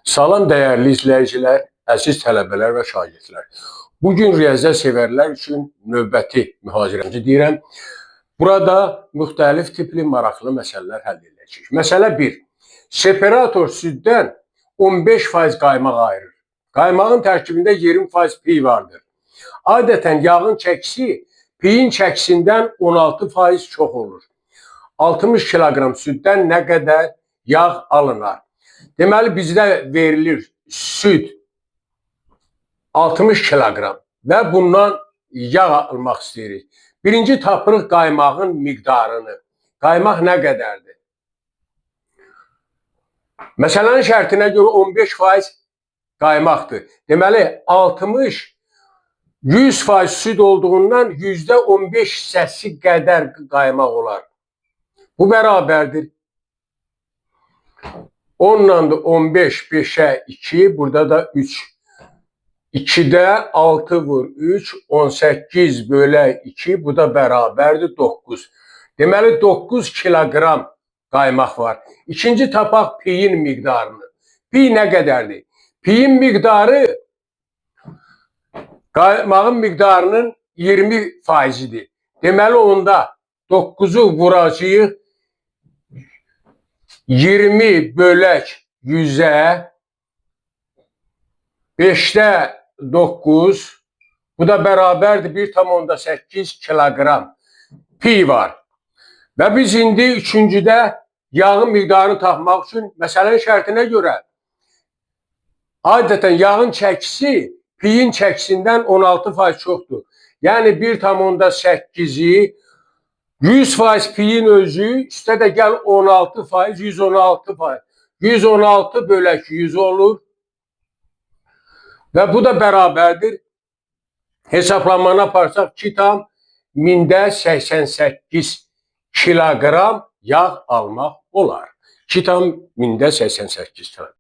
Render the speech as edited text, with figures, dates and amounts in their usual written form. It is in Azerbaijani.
Salam dəyərli izləyicilər, əziz tələbələr və şagirdlər. Bugün riyaziyyat sevərlər üçün növbəti mühazirəmizi deyirəm. Burada müxtəlif tipli maraqlı məsələlər həll edəcəyik. Məsələ 1. Separator süddən 15% qaymaq ayırır. Qaymağın tərkibində 20% piy vardır. Adətən yağın çəkisi piyin çəkisindən 16% çox olur. 60 kiloqram süddən nə qədər yağ alınar? Deməli, bizdə verilir süd 60 kiloqram və bundan yağ almaq istəyirik. Birinci tapırıq qaymağın miqdarını. Qaymaq nə qədərdir? Məsələnin şərtinə görə 15% qaymaqdır. Deməli, 60 100% süd olduğundan %15 hissəsi qədər qaymaq olar. Bu bərabərdir 10'dan da 15, 5'e 2, burada da 3. 2'de 6 vur 3, 18 bölə 2, bu da bərabərdir 9. Deməli 9 kiloqram qaymaq var. İkinci tapaq piyin miqdarını. Piy nə qədərdir? Piyin miqdarı qaymağın miqdarının 20%'dir. Deməli onda 9'u vuracağıq 20 bölək 100'ə 5'də 9, bu da bərabərdir 1,8 kiloqram piy var. Və biz indi üçüncüdə yağın miqdarını tapmaq üçün məsələnin şərtinə görə adətən yağın çəkisi piyin çəkisindən 16% çoxdur. Yəni 1,8'i 100% piyin özü, üstə də gəl 16%, 116%. 116 bölək 100 olur. Və bu da bərabərdir. Hesablamanı aparsaq 2,88 kiloqram yağ almaq olar. 2,88 kiloqram.